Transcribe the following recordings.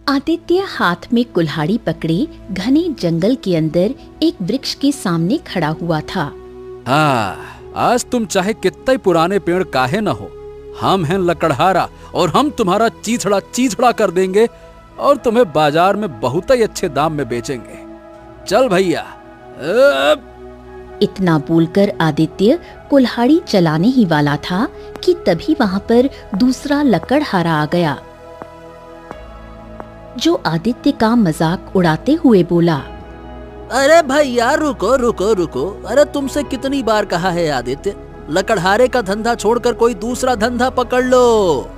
आदित्य हाथ में कुल्हाड़ी पकड़े घने जंगल के अंदर एक वृक्ष के सामने खड़ा हुआ था। हाँ, आज तुम चाहे कितने पुराने पेड़ काहे न हो, हम हैं लकड़हारा और हम तुम्हारा चीथड़ा चीथड़ा कर देंगे और तुम्हें बाजार में बहुत ही अच्छे दाम में बेचेंगे। चल भैया। इतना बोलकर आदित्य कुल्हाड़ी चलाने ही वाला था कि तभी वहां पर दूसरा लकड़हारा आ गया, जो आदित्य का मजाक उड़ाते हुए बोला, अरे भैया रुको रुको रुको, अरे तुमसे कितनी बार कहा है आदित्य, लकड़हारे का धंधा छोड़कर कोई दूसरा धंधा पकड़ लो।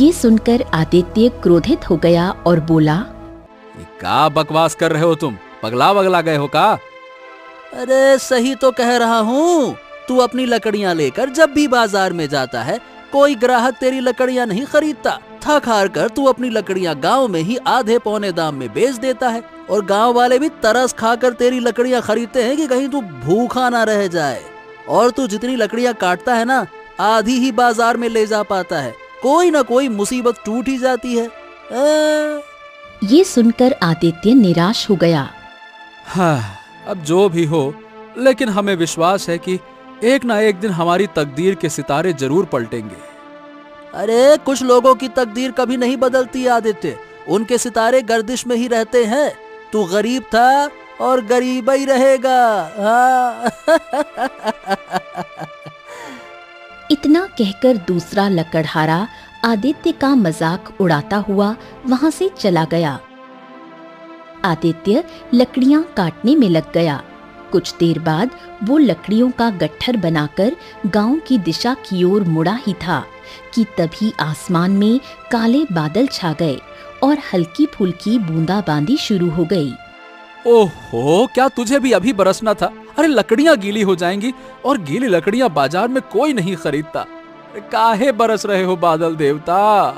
ये सुनकर आदित्य क्रोधित हो गया और बोला, क्या बकवास कर रहे हो तुम, पगला वगला गए हो का? अरे सही तो कह रहा हूँ, तू अपनी लकड़ियाँ लेकर जब भी बाजार में जाता है कोई ग्राहक तेरी लकड़ियाँ नहीं खरीदता। थक हार कर तू अपनी लकड़ियाँ गांव में ही आधे पौने दाम में बेच देता है और गांव वाले भी तरस खाकर तेरी लकड़ियाँ खरीदते हैं कि कहीं तू भूखा ना रह जाए। और तू जितनी लकड़ियाँ काटता है ना, आधी ही बाजार में ले जा पाता है, कोई ना कोई मुसीबत टूट ही जाती है। ये सुनकर आदित्य निराश हो गया। हाँ, अब जो भी हो, लेकिन हमें विश्वास है कि एक ना एक दिन हमारी तकदीर के सितारे जरूर पलटेंगे। अरे कुछ लोगों की तकदीर कभी नहीं बदलती आदित्य, उनके सितारे गर्दिश में ही रहते हैं। तू गरीब था और गरीब ही रहेगा। हाँ। इतना कहकर दूसरा लकड़हारा आदित्य का मजाक उड़ाता हुआ वहां से चला गया। आदित्य लकड़ियां काटने में लग गया। कुछ देर बाद वो लकड़ियों का गट्ठर बनाकर गांव की दिशा की ओर मुड़ा ही था कि तभी आसमान में काले बादल छा गए और हल्की फुल्की बूंदाबांदी शुरू हो गई। ओहो, क्या तुझे भी अभी बरसना था? अरे लकड़ियां गीली हो जाएंगी और गीली लकड़ियां बाजार में कोई नहीं खरीदता। काहे बरस रहे हो बादल देवता?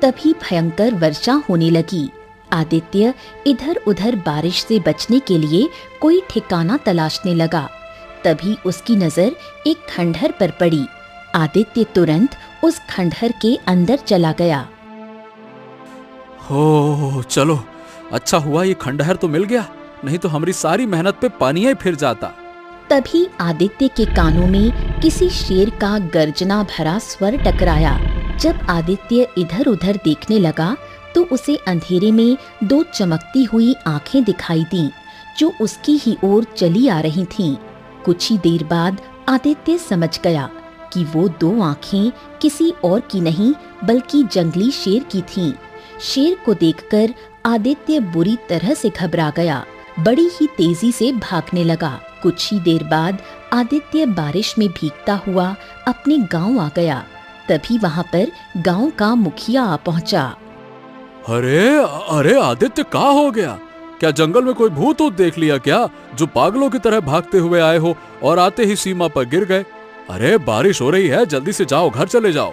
तभी भयंकर वर्षा होने लगी। आदित्य इधर उधर बारिश से बचने के लिए कोई ठिकाना तलाशने लगा। तभी उसकी नजर एक खंडहर पर पड़ी। आदित्य तुरंत उस खंडहर के अंदर चला गया। हो चलो, अच्छा हुआ ये खंडहर तो मिल गया, नहीं तो हमारी सारी मेहनत पे पानी ही फिर जाता। तभी आदित्य के कानों में किसी शेर का गर्जना भरा स्वर टकराया। जब आदित्य इधर उधर देखने लगा तो उसे अंधेरे में दो चमकती हुई आंखें दिखाई दी, जो उसकी ही ओर चली आ रही थीं। कुछ ही देर बाद आदित्य समझ गया कि वो दो आंखें किसी और की नहीं बल्कि जंगली शेर की थीं। शेर को देखकर आदित्य बुरी तरह से घबरा गया, बड़ी ही तेजी से भागने लगा। कुछ ही देर बाद आदित्य बारिश में भीगता हुआ अपने गांव आ गया। तभी वहां पर गांव का मुखिया आ पहुंचा। अरे अरे आदित्य, क्या हो गया? क्या जंगल में कोई भूत ऊत देख लिया क्या, जो पागलों की तरह भागते हुए आए हो और आते ही सीमा पर गिर गए? अरे बारिश हो रही है, जल्दी से जाओ, घर चले जाओ।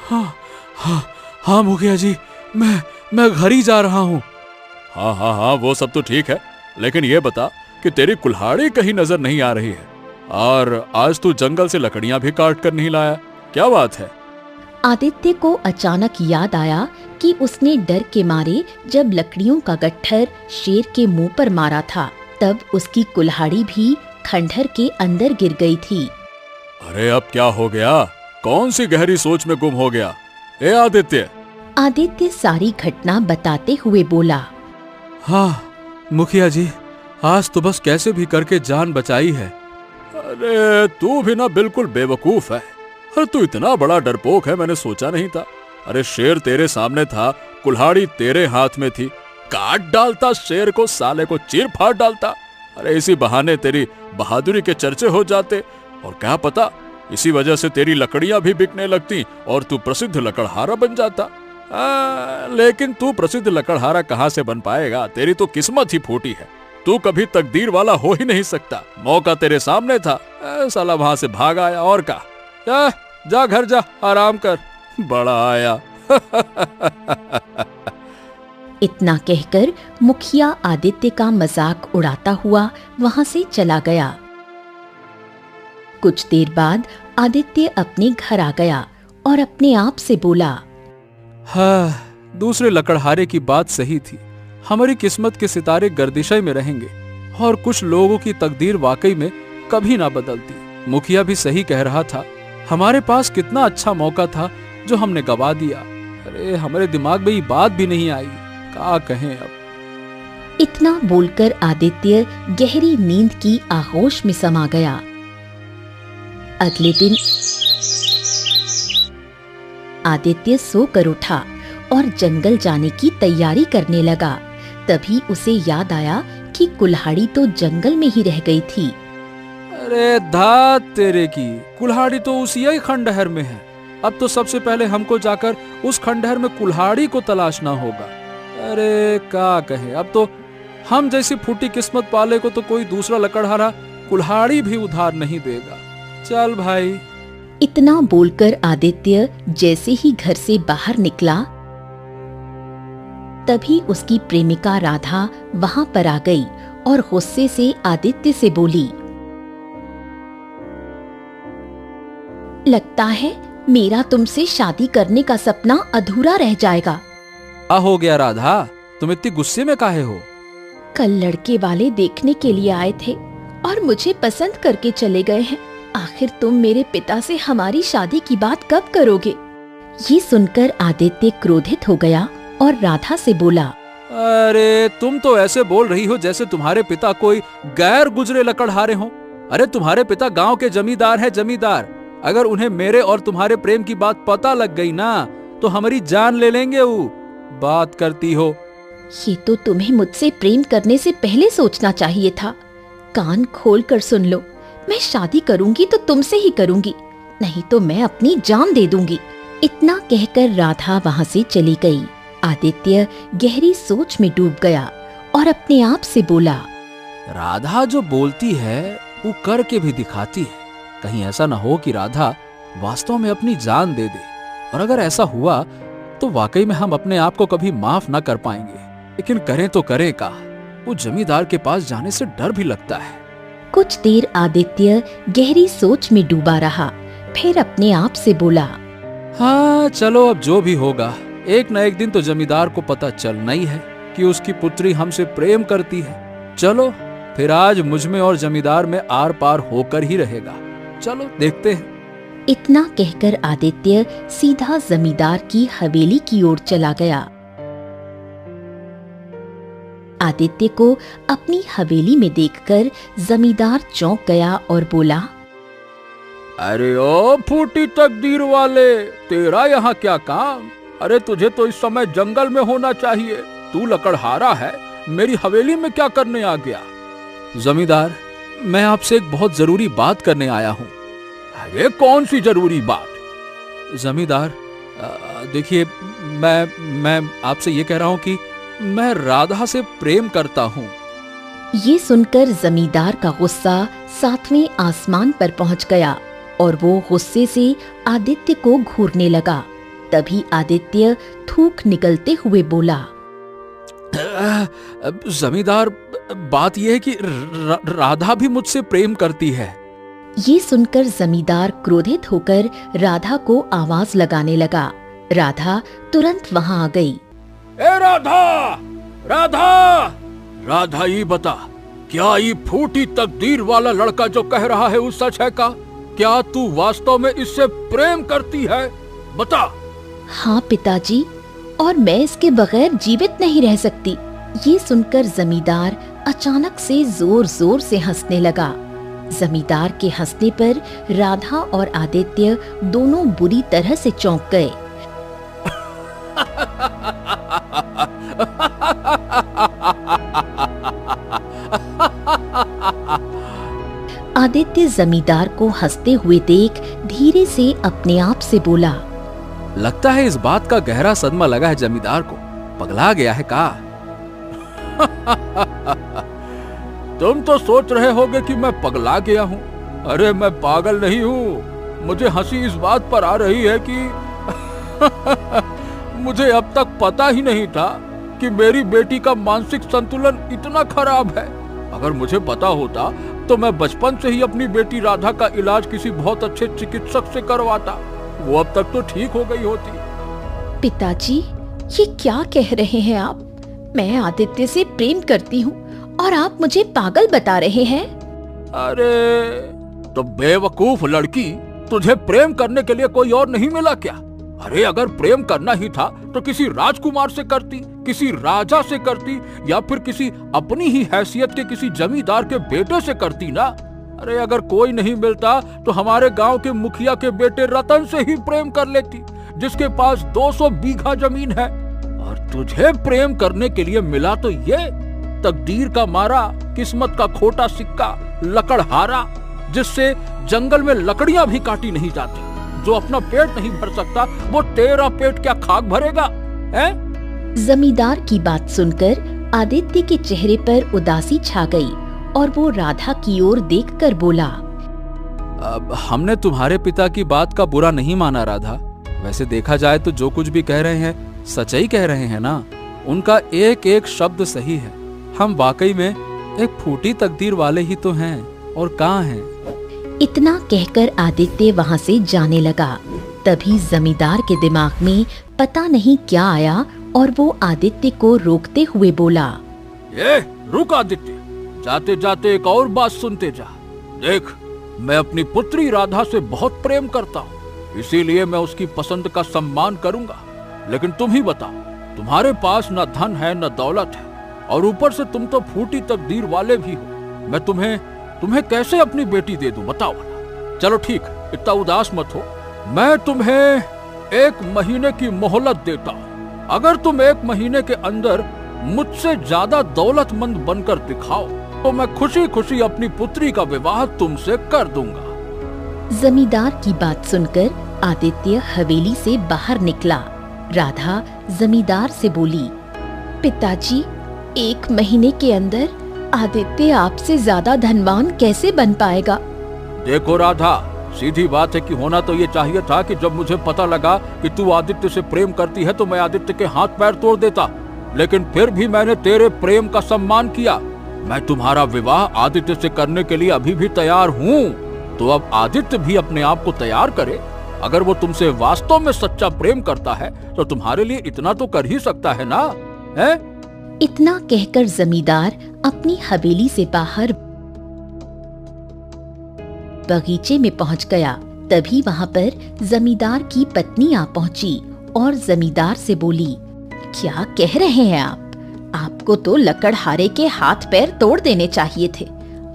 हाँ हाँ हाँ मुखिया जी, मैं घर ही जा रहा हूँ। हाँ हाँ हाँ, वो सब तो ठीक है, लेकिन ये बता कि तेरी कुल्हाड़ी कहीं नजर नहीं आ रही है और आज तू जंगल से लकड़ियां भी काट कर नहीं लाया, क्या बात है? आदित्य को अचानक याद आया कि उसने डर के मारे जब लकड़ियों का गट्ठर शेर के मुंह पर मारा था, तब उसकी कुल्हाड़ी भी खंडहर के अंदर गिर गई थी। अरे अब क्या हो गया? कौन सी गहरी सोच में गुम हो गया? ए आदित्य! आदित्य सारी घटना बताते हुए बोला, हाँ मुखिया जी, आज तो बस कैसे भी करके जान बचाई है। अरे तू भी ना बिल्कुल बेवकूफ है। अरे तू इतना बड़ा डरपोक है, मैंने सोचा नहीं था। अरे शेर तेरे सामने था, कुल्हाड़ी तेरे हाथ में थी, काट डालता शेर को, साले को चीर फाड़ डालता। अरे इसी बहाने तेरी बहादुरी के चर्चे हो जाते और क्या पता इसी वजह से तेरी लकड़ियां भी बिकने लगती और तू प्रसिद्ध लकड़हारा बन जाता। लेकिन तू प्रसिद्ध लकड़हारा कहाँ से बन पाएगा? तेरी तो किस्मत ही फूटी है, तू कभी तकदीर वाला हो ही नहीं सकता। मौका तेरे सामने था, साला वहां से भाग आया। और का जा घर जा, आराम कर, बड़ा आया। इतना कहकर मुखिया आदित्य का मजाक उड़ाता हुआ वहां से चला गया। कुछ देर बाद आदित्य अपने घर आ गया और अपने आप से बोला, हाँ, दूसरे लकड़हारे की बात सही थी। हमारी किस्मत के सितारे गर्दिशे में रहेंगे और कुछ लोगों की तकदीर वाकई में कभी ना बदलती। मुखिया भी सही कह रहा था। हमारे पास कितना अच्छा मौका था जो हमने गवा दिया। अरे हमारे दिमाग में ये बात भी नहीं आई, क्या कहें अब। इतना बोलकर आदित्य गहरी नींद की आगोश में समा गया। अगले दिन आदित्य सोकर उठा और जंगल जाने की तैयारी करने लगा। तभी उसे याद आया कि कुल्हाड़ी तो जंगल में ही रह गई थी। अरे धात तेरे की, कुल्हाड़ी तो उसी ही खंडहर में है। अब तो सबसे पहले हमको जाकर उस खंडहर में कुल्हाड़ी को तलाशना होगा। अरे क्या कहे, अब तो हम जैसी फूटी किस्मत वाले को तो कोई दूसरा लकड़हारा कुल्हाड़ी भी उधार नहीं देगा। चल भाई। इतना बोलकर आदित्य जैसे ही घर से बाहर निकला, तभी उसकी प्रेमिका राधा वहां पर आ गई और गुस्से से आदित्य से बोली, लगता है मेरा तुमसे शादी करने का सपना अधूरा रह जाएगा। क्या हो गया राधा, तुम इतनी गुस्से में काहे हो? कल लड़के वाले देखने के लिए आए थे और मुझे पसंद करके चले गए हैं। आखिर तुम मेरे पिता से हमारी शादी की बात कब करोगे? ये सुनकर आदित्य क्रोधित हो गया और राधा से बोला, अरे तुम तो ऐसे बोल रही हो जैसे तुम्हारे पिता कोई गैर गुजरे लकड़हारे हो। अरे तुम्हारे पिता गांव के जमींदार है, जमींदार। अगर उन्हें मेरे और तुम्हारे प्रेम की बात पता लग गई ना तो हमारी जान ले लेंगे। वो बात करती हो। ये तो तुम्हें मुझसे प्रेम करने से पहले सोचना चाहिए था। कान खोल कर सुन लो, मैं शादी करूंगी तो तुमसे ही करूंगी, नहीं तो मैं अपनी जान दे दूंगी। इतना कहकर राधा वहां से चली गई। आदित्य गहरी सोच में डूब गया और अपने आप से बोला, राधा जो बोलती है वो करके भी दिखाती है। कहीं ऐसा ना हो कि राधा वास्तव में अपनी जान दे दे, और अगर ऐसा हुआ तो वाकई में हम अपने आप को कभी माफ ना कर पाएंगे। लेकिन करें तो करें का, वो जमींदार के पास जाने से डर भी लगता है। कुछ देर आदित्य गहरी सोच में डूबा रहा, फिर अपने आप से बोला, हाँ चलो, अब जो भी होगा, एक न एक दिन तो जमींदार को पता चलना ही है कि उसकी पुत्री हमसे प्रेम करती है। चलो फिर आज मुझ में और जमींदार में आर पार होकर ही रहेगा। चलो देखते हैं। इतना कहकर आदित्य सीधा जमींदार की हवेली की ओर चला गया। आदित्य को अपनी हवेली में देखकर जमींदार चौंक गया और बोला, अरे ओ फूटी तकदीर वाले, तेरा यहाँ क्या काम? अरे तुझे तो इस समय जंगल में होना चाहिए। तू लकड़हारा है, मेरी हवेली में क्या करने आ गया? जमींदार, मैं आपसे एक बहुत जरूरी बात करने आया हूँ। अरे कौन सी जरूरी बात? जमींदार देखिए, मैं आपसे ये कह रहा हूँ कि मैं राधा से प्रेम करता हूँ। ये सुनकर जमींदार का गुस्सा 7वें आसमान पर पहुंच गया और वो गुस्से से आदित्य को घूरने लगा। तभी आदित्य थूक निकलते हुए बोला, जमींदार, बात यह है कि राधा भी मुझसे प्रेम करती है। ये सुनकर जमींदार क्रोधित होकर राधा को आवाज लगाने लगा। राधा तुरंत वहां आ गई। ए राधा, राधा, राधा, ये बता, क्या ये फूटी तकदीर वाला लड़का जो कह रहा है वो सच है का? क्या तू वास्तव में इससे प्रेम करती है? बता। हाँ पिताजी, और मैं इसके बगैर जीवित नहीं रह सकती। ये सुनकर जमींदार अचानक से जोर जोर से हंसने लगा। जमींदार के हंसने पर राधा और आदित्य दोनों बुरी तरह से चौंक गए। आदित्य जमींदार को हंसते हुए देख धीरे से अपने आप से बोला, लगता है इस बात का गहरा सदमा लगा है जमींदार को। पगला गया है का? तुम तो सोच रहे होगे कि मैं पगला गया हूँ। अरे मैं पागल नहीं हूँ। मुझे हंसी इस बात पर आ रही है कि मुझे अब तक पता ही नहीं था कि मेरी बेटी का मानसिक संतुलन इतना खराब है। अगर मुझे पता होता तो मैं बचपन से ही अपनी बेटी राधा का इलाज किसी बहुत अच्छे चिकित्सक से करवाता, वो अब तक तो ठीक हो गई होती। पिताजी, ये क्या कह रहे हैं आप? मैं आदित्य से प्रेम करती हूँ और आप मुझे पागल बता रहे हैं। अरे तो बेवकूफ लड़की, तुझे प्रेम करने के लिए कोई और नहीं मिला क्या? अरे अगर प्रेम करना ही था तो किसी राजकुमार से करती, किसी राजा से करती, या फिर किसी अपनी ही हैसियत के किसी जमींदार के बेटे से करती ना। अरे अगर कोई नहीं मिलता तो हमारे गांव के मुखिया के बेटे रतन से ही प्रेम कर लेती, जिसके पास 200 बीघा जमीन है। और तुझे प्रेम करने के लिए मिला तो ये तकदीर का मारा, किस्मत का खोटा सिक्का, लकड़हारा, जिससे जंगल में लकड़ियां भी काटी नहीं जाती। जो अपना पेट नहीं भर सकता वो तेरा पेट क्या खाक भरेगा, हैं? जमींदार की बात सुनकर आदित्य के चेहरे पर उदासी छा गई और वो राधा की ओर देखकर बोला, अब हमने तुम्हारे पिता की बात का बुरा नहीं माना राधा। वैसे देखा जाए तो जो कुछ भी कह रहे हैं सच्चाई कह रहे हैं ना। उनका एक एक शब्द सही है। हम वाकई में एक फूटी तकदीर वाले ही तो हैं, और कहाँ हैं। इतना कहकर आदित्य वहाँ से जाने लगा। तभी जमींदार के दिमाग में पता नहीं क्या आया और वो आदित्य को रोकते हुए बोला, ये रुक आदित्य, जाते जाते एक और बात सुनते जा। देख, मैं अपनी पुत्री राधा से बहुत प्रेम करता हूँ, इसीलिए मैं उसकी पसंद का सम्मान करूंगा। लेकिन तुम ही बताओ, तुम्हारे पास न धन है न दौलत है, और ऊपर से तुम तो फूटी तकदीर वाले भी हो। मैं तुम्हें कैसे अपनी बेटी दे दूं, बताओ ना। चलो ठीक, इतना उदास मत हो। मैं तुम्हें 1 महीने की मोहलत देता हूँ। अगर तुम 1 महीने के अंदर मुझसे ज्यादा दौलतमंद बनकर दिखाओ तो मैं खुशी खुशी अपनी पुत्री का विवाह तुमसे कर दूंगा। जमींदार की बात सुनकर आदित्य हवेली से बाहर निकला। राधा जमींदार से बोली, पिताजी, 1 महीने के अंदर आदित्य आपसे ज्यादा धनवान कैसे बन पाएगा? देखो राधा, सीधी बात है कि होना तो ये चाहिए था कि जब मुझे पता लगा कि तू आदित्य से प्रेम करती है तो मैं आदित्य के हाथ पैर तोड़ देता। लेकिन फिर भी मैंने तेरे प्रेम का सम्मान किया। मैं तुम्हारा विवाह आदित्य से करने के लिए अभी भी तैयार हूँ। तो अब आदित्य भी अपने आप को तैयार करे। अगर वो तुमसे वास्तव में सच्चा प्रेम करता है तो तुम्हारे लिए इतना तो कर ही सकता है ना, है? इतना कहकर जमींदार अपनी हवेली से बाहर बगीचे में पहुंच गया। तभी वहां पर जमींदार की पत्नी आ पहुंची और जमींदार से बोली, क्या कह रहे हैं आप? आपको तो लकड़हारे के हाथ पैर तोड़ देने चाहिए थे।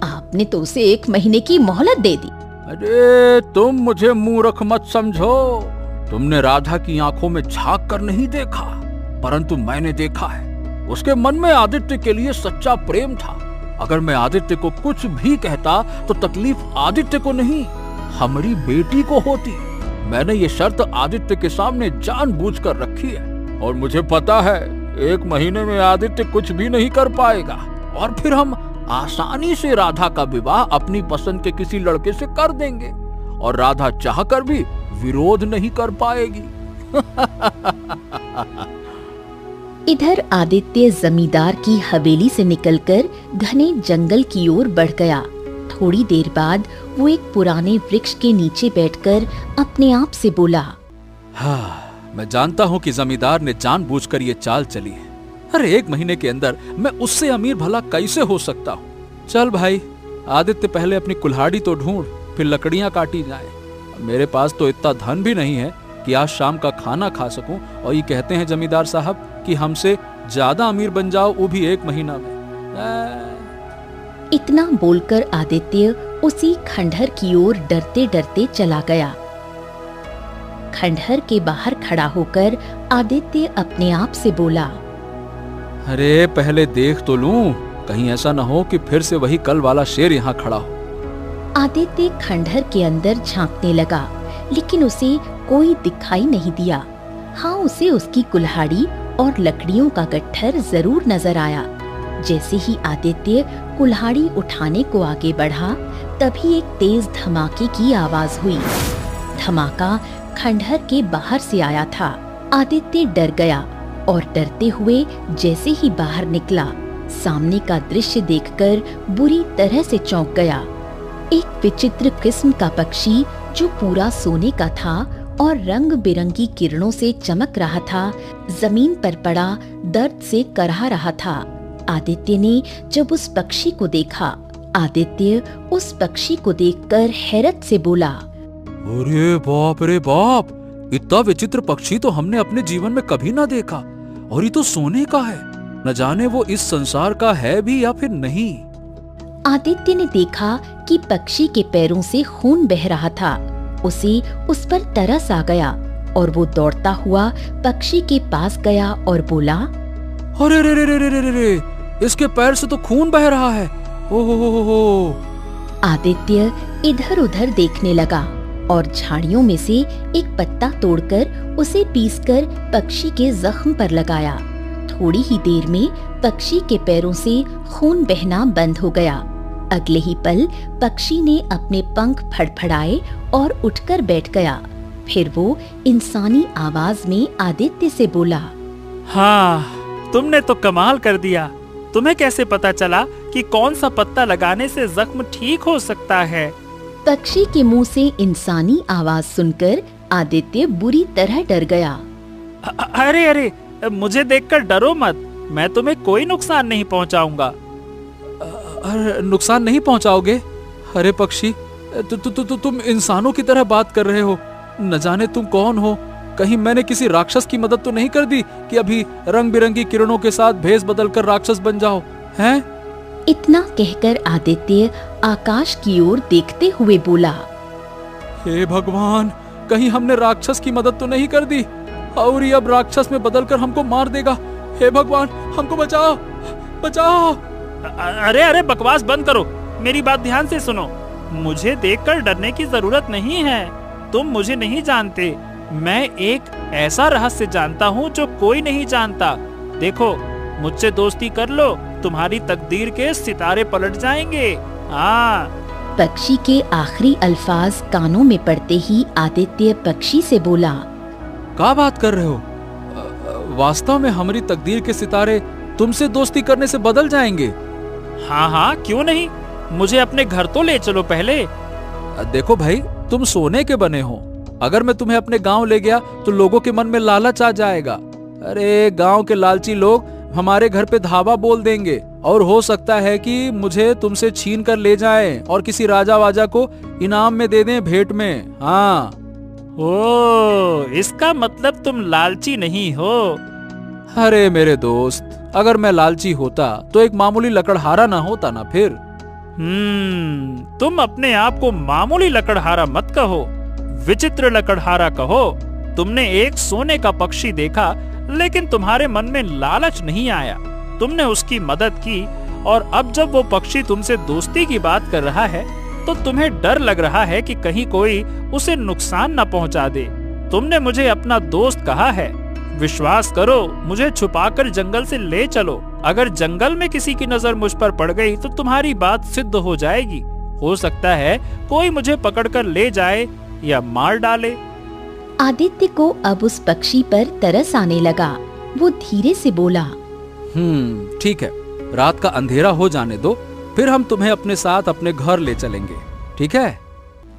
आपने तो उसे 1 महीने की मोहलत दे दी। अरे तुम मुझे मूर्ख मत समझो। तुमने राधा की आंखों में झांक कर नहीं देखा, परंतु मैंने देखा है। उसके मन में आदित्य के लिए सच्चा प्रेम था। अगर मैं आदित्य को कुछ भी कहता तो तकलीफ आदित्य को नहीं, हमारी बेटी को होती। मैंने ये शर्त आदित्य के सामने जानबूझकर रखी है और मुझे पता है 1 महीने में आदित्य कुछ भी नहीं कर पाएगा और फिर हम आसानी से राधा का विवाह अपनी पसंद के किसी लड़के से कर देंगे और राधा चाहकर भी विरोध नहीं कर पाएगी। इधर आदित्य जमींदार की हवेली से निकलकर घने जंगल की ओर बढ़ गया। थोड़ी देर बाद वो एक पुराने वृक्ष के नीचे बैठकर अपने आप से बोला, हाँ, मैं जानता हूँ कि जमींदार ने जानबूझकर ये चाल चली है। अरे 1 महीने के अंदर मैं उससे अमीर भला कैसे हो सकता हूँ। चल भाई, आदित्य पहले अपनी कुल्हाड़ी तो ढूंढ, फिर लकड़ियां काटी जाए। मेरे पास तो इतना धन भी नहीं है कि आज शाम का खाना खा सकूं, और ये कहते हैं जमींदार साहब कि हमसे ज्यादा अमीर बन जाओ, वो भी 1 महीना में। इतना बोलकर आदित्य उसी खंडहर की ओर डरते डरते चला गया। खंडहर के बाहर खड़ा होकर आदित्य अपने आप से बोला, अरे पहले देख तो लूं, कहीं ऐसा न हो कि फिर से वही कल वाला शेर यहाँ खड़ा हो। आदित्य खंडहर के अंदर झांकने लगा, लेकिन उसे कोई दिखाई नहीं दिया। हाँ, उसे उसकी कुल्हाड़ी और लकड़ियों का गट्ठर जरूर नजर आया। जैसे ही आदित्य कुल्हाड़ी उठाने को आगे बढ़ा, तभी एक तेज धमाके की आवाज हुई। धमाका खंडहर के बाहर से आया था। आदित्य डर गया और डरते हुए जैसे ही बाहर निकला, सामने का दृश्य देखकर बुरी तरह से चौंक गया। एक विचित्र किस्म का पक्षी जो पूरा सोने का था और रंग बिरंगी किरणों से चमक रहा था, जमीन पर पड़ा दर्द से कराह रहा था। आदित्य ने जब उस पक्षी को देखा, आदित्य उस पक्षी को देखकर हैरत से बोला, अरे बाप रे बाप, इतना विचित्र पक्षी तो हमने अपने जीवन में कभी ना देखा, और ये तो सोने का है। न जाने वो इस संसार का है भी या फिर नहीं। आदित्य ने देखा कि पक्षी के पैरों से खून बह रहा था। उसे उस पर तरस आ गया और वो दौड़ता हुआ पक्षी के पास गया और बोला, अरे रे रे रे रे रे रे, इसके पैर से तो खून बह रहा है। ओहो। आदित्य इधर उधर देखने लगा और झाड़ियों में से एक पत्ता तोड़कर उसे पीसकर पक्षी के जख्म पर लगाया। थोड़ी ही देर में पक्षी के पैरों से खून बहना बंद हो गया। अगले ही पल पक्षी ने अपने पंख फड़फड़ाए और उठकर बैठ गया। फिर वो इंसानी आवाज में आदित्य से बोला, हाँ, तुमने तो कमाल कर दिया। तुम्हें कैसे पता चला कि कौन सा पत्ता लगाने से जख्म ठीक हो सकता है? पक्षी के मुंह से इंसानी आवाज सुनकर आदित्य बुरी तरह डर गया। अरे अरे, मुझे देखकर डरो मत, मैं तुम्हें कोई नुकसान नहीं पहुंचाऊंगा। अरे नुकसान नहीं पहुंचाओगे? अरे पक्षी, तुम इंसानों की तरह बात कर रहे हो। न जाने तुम कौन हो? कहीं मैंने किसी राक्षस की मदद तो नहीं कर दी कि अभी रंग बिरंगी किरणों के साथ भेष बदलकर राक्षस बन जाओ, हैं? इतना कहकर आदित्य आकाश की ओर देखते हुए बोला, हे भगवान, कहीं हमने राक्षस की मदद तो नहीं कर दी और ये अब राक्षस में बदलकर हमको मार देगा। हे भगवान, हमको बचाओ, बचाओ। अरे अरे, बकवास बंद करो, मेरी बात ध्यान से सुनो। मुझे देखकर डरने की जरूरत नहीं है। तुम मुझे नहीं जानते। मैं एक ऐसा रहस्य जानता हूँ जो कोई नहीं जानता। देखो, मुझसे दोस्ती कर लो, तुम्हारी तकदीर के सितारे पलट जाएंगे। हाँ। पक्षी के आखिरी अल्फाज कानों में पड़ते ही आदित्य पक्षी से बोला, क्या बात कर रहे हो? वास्तव में हमारी तकदीर के सितारे तुमसे दोस्ती करने से बदल जाएंगे? हाँ हाँ, क्यों नहीं। मुझे अपने घर तो ले चलो पहले। देखो भाई, तुम सोने के बने हो। अगर मैं तुम्हें अपने गांव ले गया तो लोगों के मन में लालच आ जाएगा। अरे गांव के लालची लोग हमारे घर पे धावा बोल देंगे और हो सकता है कि मुझे तुमसे छीन कर ले जाएं और किसी राजा वाजा को इनाम में दे दें, भेंट में। हाँ। ओ, इसका मतलब तुम लालची नहीं हो। अरे मेरे दोस्त, अगर मैं लालची होता तो एक मामूली लकड़हारा ना होता ना फिर। तुम अपने आप को मामूली लकड़हारा मत कहो, विचित्र लकड़हारा कहो। तुमने एक सोने का पक्षी देखा, लेकिन तुम्हारे मन में लालच नहीं आया। तुमने उसकी मदद की और अब जब वो पक्षी तुमसे दोस्ती की बात कर रहा है तो तुम्हें डर लग रहा है कि कहीं कोई उसे नुकसान न पहुंचा दे। तुमने मुझे अपना दोस्त कहा है। विश्वास करो, मुझे छुपाकर जंगल से ले चलो। अगर जंगल में किसी की नजर मुझ पर पड़ गई तो तुम्हारी बात सिद्ध हो जाएगी। हो सकता है कोई मुझे पकड़कर ले जाए या मार डाले। आदित्य को अब उस पक्षी पर तरस आने लगा। वो धीरे से बोला, ठीक है, रात का अंधेरा हो जाने दो, फिर हम तुम्हें अपने साथ अपने घर ले चलेंगे, ठीक है?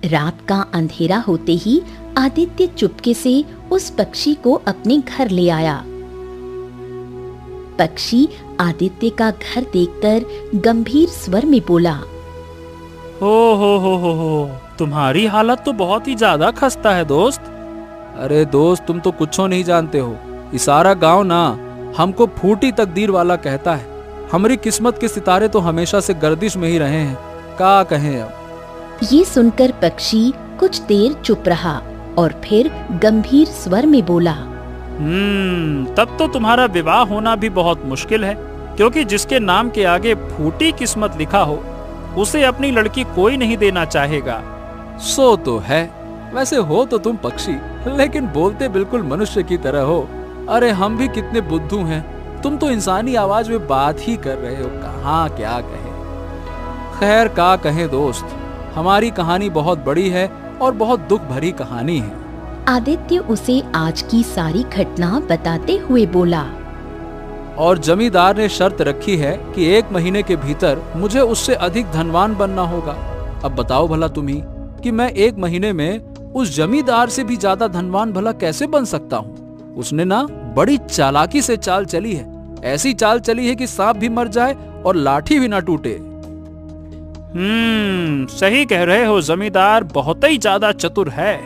रात का अंधेरा होते ही आदित्य चुपके से उस पक्षी को अपने घर ले आया। पक्षी आदित्य का घर देखकर गंभीर स्वर में बोला, हो, तुम्हारी हालत तो बहुत ही ज्यादा खस्ता है दोस्त। अरे दोस्त, तुम तो कुछ नहीं जानते हो। ये सारा गांव ना हमको फूटी तकदीर वाला कहता है। हमारी किस्मत के सितारे तो हमेशा से गर्दिश में ही रहे हैं। क्या कहें अब। ये सुनकर पक्षी कुछ देर चुप रहा और फिर गंभीर स्वर में बोला, तब तो तुम्हारा विवाह होना भी बहुत मुश्किल है, क्योंकि जिसके नाम के आगे फूटी किस्मत लिखा हो उसे अपनी लड़की कोई नहीं देना चाहेगा। सो तो है। वैसे हो तो तुम पक्षी, लेकिन बोलते बिल्कुल मनुष्य की तरह हो। अरे हम भी कितने बुद्धू हैं, तुम तो इंसानी आवाज में बात ही कर रहे हो। कहाँ क्या कहे। खैर क्या कहें दोस्त, हमारी कहानी बहुत बड़ी है और बहुत दुख भरी कहानी है। आदित्य उसे आज की सारी घटना बताते हुए बोला, और जमींदार ने शर्त रखी है कि 1 महीने के भीतर मुझे उससे अधिक धनवान बनना होगा। अब बताओ भला तुम ही कि मैं 1 महीने में उस जमींदार से भी ज्यादा धनवान भला कैसे बन सकता हूँ। उसने ना बड़ी चालाकी से चाल चली है, ऐसी चाल चली है कि सांप भी मर जाए और लाठी भी ना टूटे। सही कह रहे हो, जमींदार बहुत ही ज्यादा चतुर है।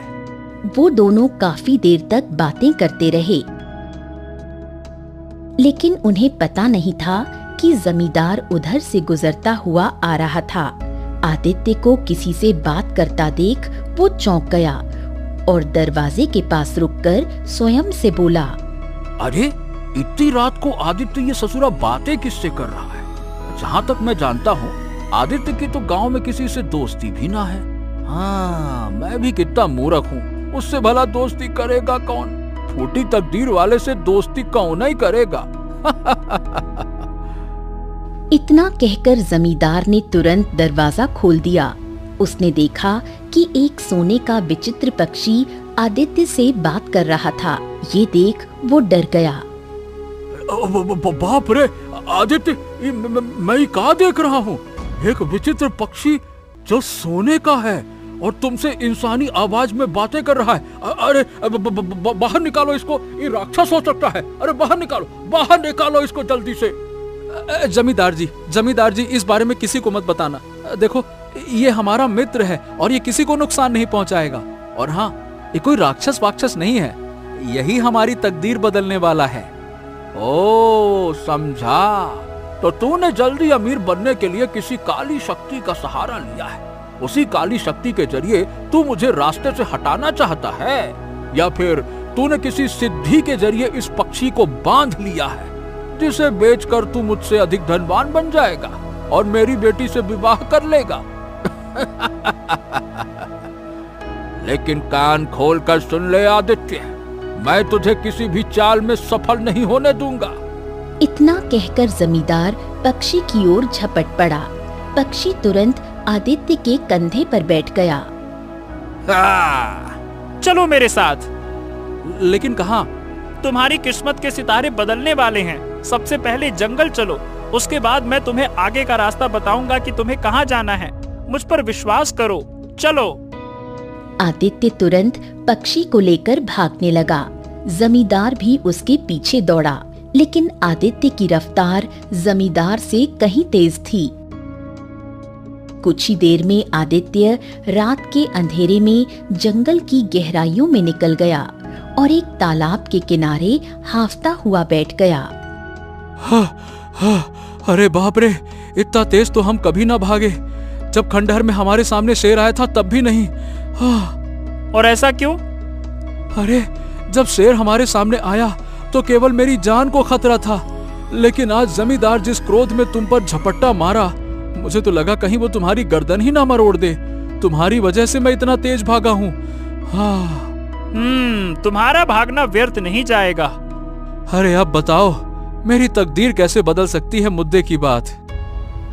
वो दोनों काफी देर तक बातें करते रहे, लेकिन उन्हें पता नहीं था कि जमींदार उधर से गुजरता हुआ आ रहा था। आदित्य को किसी से बात करता देख वो चौंक गया और दरवाजे के पास रुककर स्वयं से बोला, अरे इतनी रात को आदित्य ये ससुरा बातें किससे कर रहा है? जहाँ तक मैं जानता हूँ आदित्य की तो गांव में किसी से दोस्ती भी ना है। हाँ, मैं भी कितना मूर्ख हूँ, उससे भला दोस्ती करेगा कौन? फूटी तकदीर वाले से दोस्ती कौन ही करेगा। इतना कहकर जमींदार ने तुरंत दरवाजा खोल दिया। उसने देखा कि एक सोने का विचित्र पक्षी आदित्य से बात कर रहा था। ये देख वो डर गया। बाप रे आदित्य, मैं क्या देख रहा हूँ? एक विचित्र पक्षी जो सोने का है और तुमसे इंसानी आवाज में बातें कर रहा है। अरे बाहर निकालो इसको, ये राक्षस हो सकता है। अरे बाहर निकालो इसको जल्दी से। जमींदार जी इस बारे में किसी को मत बताना। देखो ये हमारा मित्र है और ये किसी को नुकसान नहीं पहुंचाएगा। और हाँ, ये कोई राक्षस नहीं है, यही हमारी तकदीर बदलने वाला है। ओ समझा, तो तूने जल्दी अमीर बनने के लिए किसी काली शक्ति का सहारा लिया है। उसी काली शक्ति के जरिए तू मुझे रास्ते से हटाना चाहता है, या फिर तूने किसी सिद्धि के जरिए इस पक्षी को बांध लिया है जिसे बेचकर तू मुझसे अधिक धनवान बन जाएगा और मेरी बेटी से विवाह कर लेगा। लेकिन कान खोलकर सुन ले आदित्य, मैं तुझे किसी भी चाल में सफल नहीं होने दूंगा। इतना कहकर जमींदार पक्षी की ओर झपट पड़ा। पक्षी तुरंत आदित्य के कंधे पर बैठ गया। चलो मेरे साथ। लेकिन कहाँ? तुम्हारी किस्मत के सितारे बदलने वाले हैं। सबसे पहले जंगल चलो, उसके बाद मैं तुम्हें आगे का रास्ता बताऊंगा कि तुम्हें कहाँ जाना है। मुझ पर विश्वास करो, चलो। आदित्य तुरंत पक्षी को लेकर भागने लगा। जमींदार भी उसके पीछे दौड़ा, लेकिन आदित्य की रफ्तार जमींदार से कहीं तेज थी। कुछ ही देर में आदित्य रात के अंधेरे में जंगल की गहराइयों में निकल गया और एक तालाब के किनारे हांफता हुआ बैठ गया। अरे बाप रे, इतना तेज तो हम कभी ना भागे। जब खंडहर में हमारे सामने शेर आया था तब भी नहीं। और ऐसा क्यों? अरे जब शेर हमारे सामने आया तो केवल मेरी जान को खतरा था, लेकिन आज जमींदार जिस क्रोध में तुम पर झपट्टा मारा, मुझे तो लगा कहीं वो तुम्हारी गर्दन ही ना मरोड़ दे। तुम्हारी वजह से मैं इतना तेज भागा हूँ। तुम्हारा भागना व्यर्थ नहीं जाएगा। अरे अब बताओ, मेरी तकदीर कैसे बदल सकती है मुद्दे की बात।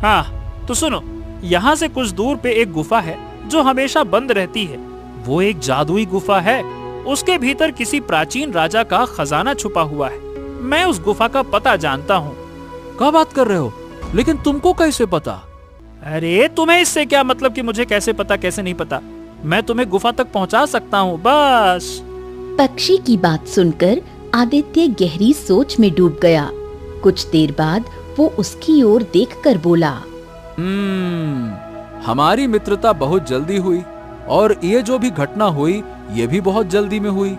हाँ तो सुनो, यहाँ से कुछ दूर पे एक गुफा है जो हमेशा बंद रहती है। वो एक जादुई गुफा है। उसके भीतर किसी प्राचीन राजा का खजाना छुपा हुआ है। मैं उस गुफा का पता जानता हूँ। क्या बात कर रहे हो? लेकिन तुमको कैसे पता? अरे तुम्हें इससे क्या मतलब कि मुझे कैसे पता कैसे नहीं पता? मैं तुम्हें गुफा तक पहुँचा सकता हूँ, बस। पक्षी की बात सुनकर आदित्य गहरी सोच में डूब गया। कुछ देर बाद वो उसकी ओर देखकर बोला, हमारी मित्रता बहुत जल्दी हुई और ये जो भी घटना हुई ये भी बहुत जल्दी में हुई।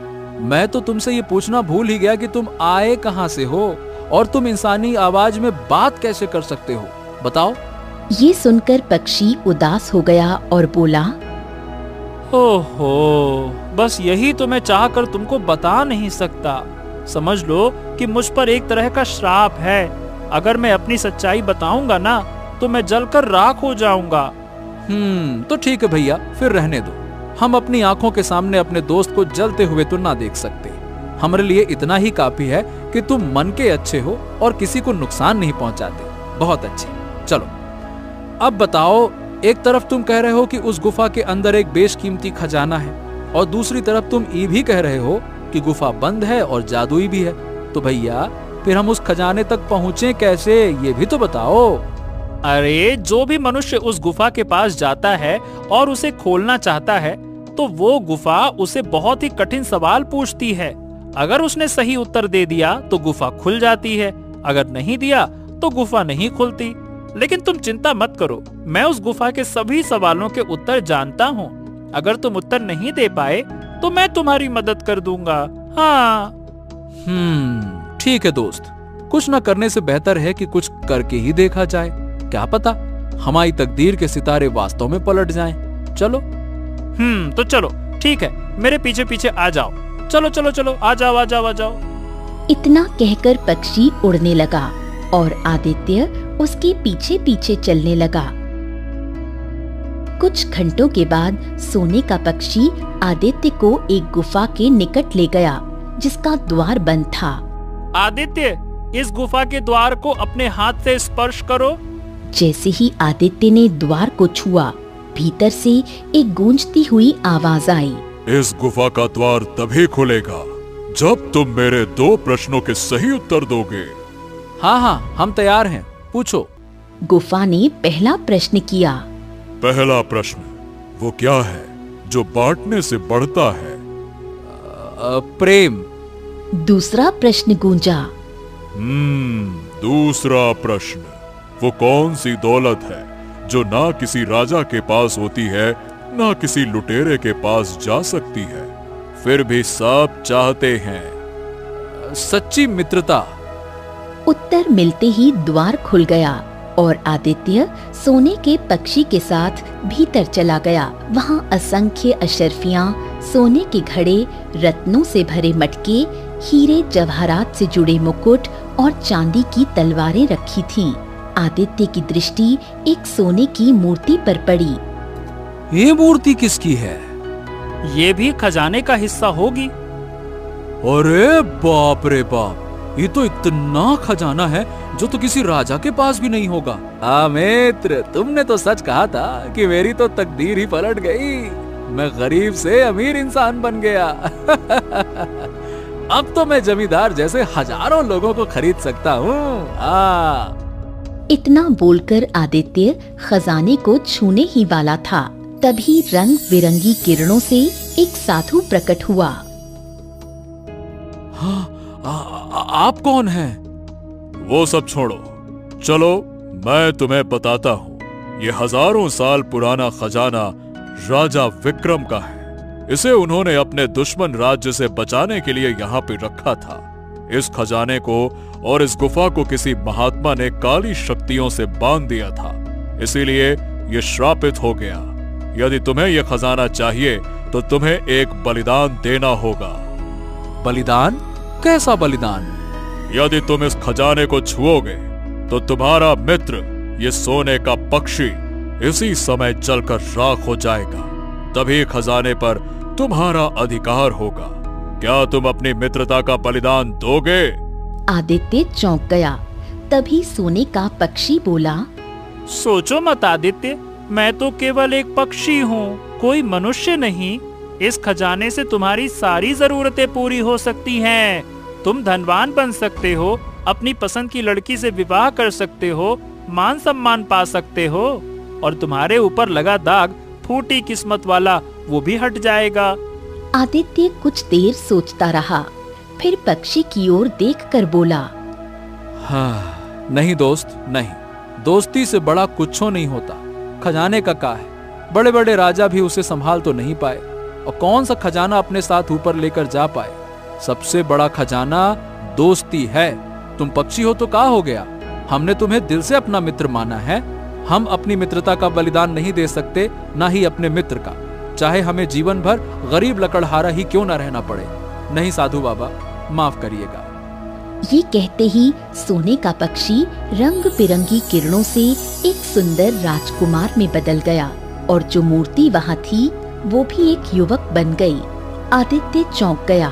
मैं तो तुमसे ये पूछना भूल ही गया कि तुम आए कहाँ से हो और तुम इंसानी आवाज में बात कैसे कर सकते हो, बताओ। ये सुनकर पक्षी उदास हो गया और बोला, ओहो, बस यही तो मैं चाहकर तुमको बता नहीं सकता। समझ लो कि मुझ पर एक तरह का श्राप है। अगर मैं अपनी सच्चाई बताऊंगा ना तो मैं जलकर राख हो जाऊंगा। तो ठीक है भैया, फिर रहने दो। हम अपनी आंखों के सामने अपने दोस्त को जलते हुए तो ना देख सकते। हमारे लिए इतना ही काफी है कि तुम मन के अच्छे हो और किसी को नुकसान नहीं पहुंचाते। बहुत अच्छे। चलो अब बताओ, एक तरफ तुम कह रहे हो कि उस गुफा के अंदर एक बेशकीमती खजाना है और दूसरी तरफ तुम ये भी कह रहे हो कि गुफा बंद है और जादुई भी है। तो भैया फिर हम उस खजाने तक पहुँचे कैसे, ये भी तो बताओ। अरे जो भी मनुष्य उस गुफा के पास जाता है और उसे खोलना चाहता है तो वो गुफा उसे बहुत ही कठिन सवाल पूछती है। अगर उसने सही उत्तर दे दिया तो गुफा खुल जाती है, अगर नहीं दिया तो गुफा नहीं खुलती। लेकिन तुम चिंता मत करो, मैं उस गुफा के सभी सवालों के उत्तर जानता हूँ। अगर तुम उत्तर नहीं दे पाए तो मैं तुम्हारी मदद कर दूंगा। हाँ। ठीक है दोस्त, कुछ न करने से बेहतर है कि कुछ करके ही देखा जाए। क्या पता हमारी तकदीर के सितारे वास्तव में पलट जाएं। चलो। तो चलो, ठीक है, मेरे पीछे पीछे आ जाओ। चलो चलो चलो, आ जाओ आ जाओ आ जाओ। इतना कहकर पक्षी उड़ने लगा और आदित्य उसके पीछे पीछे चलने लगा। कुछ घंटों के बाद सोने का पक्षी आदित्य को एक गुफा के निकट ले गया जिसका द्वार बंद था। आदित्य, इस गुफा के द्वार को अपने हाथ से स्पर्श करो। जैसे ही आदित्य ने द्वार को छुआ, भीतर से एक गूंजती हुई आवाज आई। इस गुफा का द्वार तभी खुलेगा जब तुम मेरे 2 प्रश्नों के सही उत्तर दोगे। हाँ, हम तैयार हैं, पूछो। गुफा ने पहला प्रश्न किया। पहला प्रश्न, वो क्या है जो बांटने से बढ़ता है? प्रेम। दूसरा प्रश्न गूंजा। दूसरा प्रश्न, वो कौन सी दौलत है जो ना किसी राजा के पास होती है ना किसी लुटेरे के पास जा सकती है, फिर भी सब चाहते हैं? सच्ची मित्रता। उत्तर मिलते ही द्वार खुल गया और आदित्य सोने के पक्षी के साथ भीतर चला गया। वहाँ असंख्य अशर्फियाँ, सोने के घड़े, रत्नों से भरे मटके, हीरे जवाहरात से जुड़े मुकुट और चांदी की तलवारें रखी थीं। आदित्य की दृष्टि एक सोने की मूर्ति पर पड़ी। ये मूर्ति किसकी है? ये भी खजाने का हिस्सा होगी। अरे बाप रे बाप, ये तो इतना खजाना है जो तो किसी राजा के पास भी नहीं होगा। मित्र, तुमने तो सच कहा था कि मेरी तो तकदीर ही पलट गई। मैं गरीब से अमीर इंसान बन गया। अब तो मैं जमींदार जैसे हजारों लोगों को खरीद सकता हूँ। इतना बोलकर आदित्य खजाने को छूने ही वाला था, तभी रंग बिरंगी किरणों से एक साधु प्रकट हुआ। आप कौन हैं? वो सब छोड़ो, चलो मैं तुम्हें बताता हूँ। ये हजारों साल पुराना खजाना राजा विक्रम का है। इसे उन्होंने अपने दुश्मन राज्य से बचाने के लिए यहाँ पे रखा था। इस खजाने को और इस गुफा को किसी महात्मा ने काली शक्तियों से बांध दिया था, इसीलिए ये श्रापित हो गया। यदि तुम्हें यह खजाना चाहिए तो तुम्हें एक बलिदान देना होगा। बलिदान? कैसा बलिदान? यदि तुम इस खजाने को छुओगे तो तुम्हारा मित्र ये सोने का पक्षी इसी समय जलकर राख हो जाएगा। तभी खजाने पर तुम्हारा अधिकार होगा। क्या तुम अपनी मित्रता का बलिदान दोगे? आदित्य चौंक गया। तभी सोने का पक्षी बोला, सोचो मत आदित्य, मैं तो केवल एक पक्षी हूँ, कोई मनुष्य नहीं। इस खजाने से तुम्हारी सारी जरूरतें पूरी हो सकती हैं। तुम धनवान बन सकते हो, अपनी पसंद की लड़की से विवाह कर सकते हो, मान सम्मान पा सकते हो और तुम्हारे ऊपर लगा दाग फूटी किस्मत वाला वो भी हट जाएगा। आदित्य कुछ देर सोचता रहा, फिर पक्षी की ओर देखकर बोला, हाँ, नहीं दोस्त, नहीं। दोस्ती से बड़ा कुछ नहीं होता। खजाने का क्या है, बड़े बड़े राजा भी उसे संभाल तो नहीं पाए, और कौन सा खजाना अपने साथ ऊपर लेकर जा पाए। सबसे बड़ा खजाना दोस्ती है। तुम पक्षी हो तो क्या हो गया, हमने तुम्हें दिल से अपना मित्र माना है। हम अपनी मित्रता का बलिदान नहीं दे सकते, ना ही अपने मित्र का, चाहे हमें जीवन भर गरीब लकड़हारा ही क्यों ना रहना पड़े। नहीं साधु बाबा, माफ करिएगा। ये कहते ही सोने का पक्षी रंग बिरंगी किरणों से एक सुंदर राजकुमार में बदल गया और जो मूर्ति वहाँ थी वो भी एक युवक बन गई। आदित्य चौंक गया।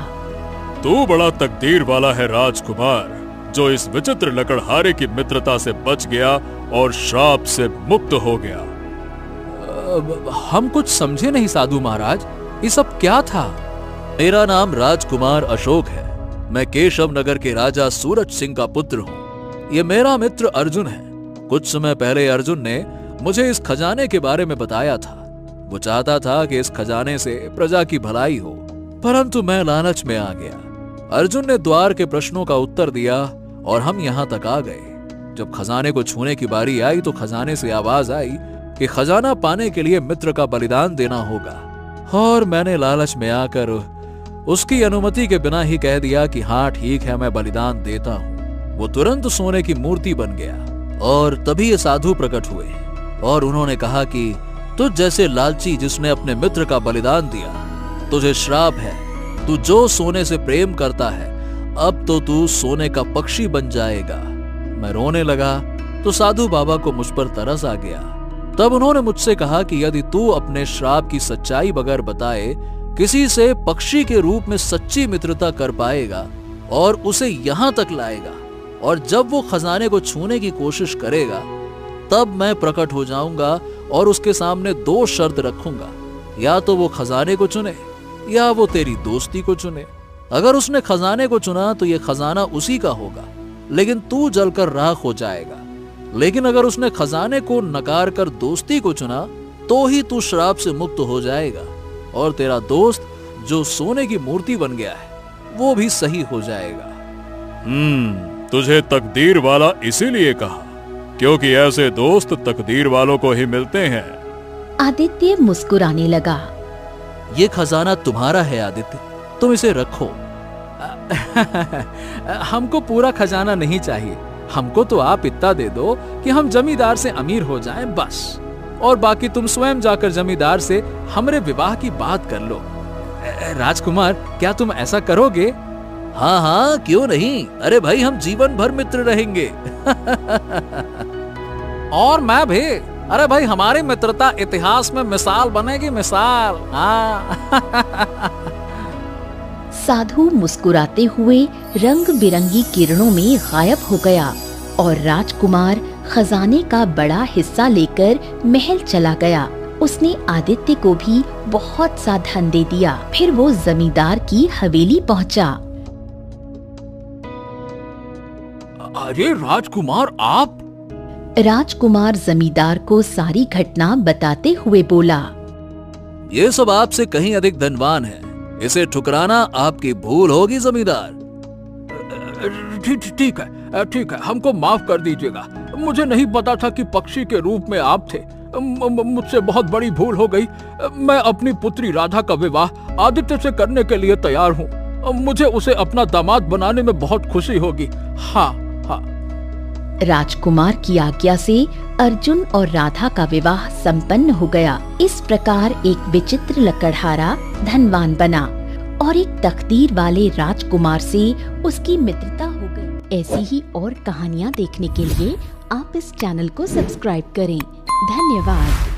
तू बड़ा तकदीर वाला है राजकुमार, जो इस विचित्र लकड़हारे की मित्रता से बच गया और श्राप से मुक्त हो गया। हम कुछ समझे नहीं साधु महाराज, ये सब क्या था? मेरा नाम राजकुमार अशोक है। मैं केशव नगर के राजा सूरज सिंह का पुत्र हूँ। ये मेरा मित्र अर्जुन है। कुछ समय पहले अर्जुन ने मुझे इस खजाने के बारे में बताया था। वो चाहता था कि इस खजाने से प्रजा की भलाई हो, परंतु मैं लालच में आ गया। अर्जुन ने द्वार के प्रश्नों का उत्तर दिया और हम यहाँ तक आ गए। जब खजाने को छूने की बारी आई तो खजाने से आवाज आई कि खजाना पाने के लिए मित्र का बलिदान देना होगा, और मैंने लालच में आकर उसकी अनुमति के बिना ही कह दिया कि हाँ ठीक है, मैं बलिदान देता हूँ। वो तुरंत सोने की मूर्ति बन गया और तभी ये साधु प्रकट हुए और उन्होंने कहा कि तुझ जैसे लालची जिसने अपने मित्र का बलिदान दिया, तुझे श्राप है। तू जो सोने से प्रेम करता है, अब तो तू सोने का पक्षी बन जाएगा। मैं रोने लगा तो साधु बाबा को मुझ पर तरस आ गया। तब उन्होंने मुझसे कहा कि यदि तू अपने श्राप की सच्चाई बगैर बताए किसी से पक्षी के रूप में सच्ची मित्रता कर पाएगा और उसे यहाँ तक लाएगा, और जब वो खजाने को छूने की कोशिश करेगा तब मैं प्रकट हो जाऊंगा और उसके सामने 2 शर्त रखूंगा, या तो वो खजाने को चुने या वो तेरी दोस्ती को चुने। अगर उसने खजाने को चुना तो ये खजाना उसी का होगा, लेकिन तू जलकर राख हो जाएगा। लेकिन अगर उसने खजाने को नकार कर दोस्ती को चुना तो ही तू श्राप से मुक्त हो जाएगा, और तेरा दोस्त जो सोने की मूर्ति बन गया है वो भी सही हो जाएगा। तुझे तकदीर वाला इसीलिए कहा क्योंकि ऐसे दोस्त तकदीर वालों को ही मिलते हैं। आदित्य मुस्कुराने लगा। ये खजाना तुम्हारा है आदित्य, तुम इसे रखो। हमको पूरा खजाना नहीं चाहिए, हमको तो आप इतना दे दो कि हम जमींदार से अमीर हो जाएं बस, और बाकी तुम स्वयं जाकर जमींदार से हमरे विवाह की बात कर लो। राजकुमार, क्या तुम ऐसा करोगे? हाँ हाँ, क्यों नहीं। अरे भाई, हम जीवन भर मित्र रहेंगे। और मैं भी। अरे भाई, हमारी मित्रता इतिहास में मिसाल बनेगी, मिसाल। साधु मुस्कुराते हुए रंग बिरंगी किरणों में गायब हो गया और राजकुमार खजाने का बड़ा हिस्सा लेकर महल चला गया। उसने आदित्य को भी बहुत सा धन दे दिया। फिर वो जमींदार की हवेली पहुंचा। अरे राजकुमार, आप? राजकुमार जमींदार को सारी घटना बताते हुए बोला, ये सब आपसे कहीं अधिक धनवान है, इसे ठुकराना आपकी भूल होगी जमींदार। ठीक है, हमको माफ कर दीजिएगा। मुझे नहीं पता था कि पक्षी के रूप में आप थे। मुझसे बहुत बड़ी भूल हो गई। मैं अपनी पुत्री राधा का विवाह आदित्य से करने के लिए तैयार हूँ। मुझे उसे अपना दामाद बनाने में बहुत खुशी होगी। हाँ। राजकुमार की आज्ञा से अर्जुन और राधा का विवाह संपन्न हो गया। इस प्रकार एक विचित्र लकड़हारा धनवान बना और एक तकदीर वाले राजकुमार से उसकी मित्रता हो गई। ऐसी ही और कहानियाँ देखने के लिए आप इस चैनल को सब्सक्राइब करें। धन्यवाद।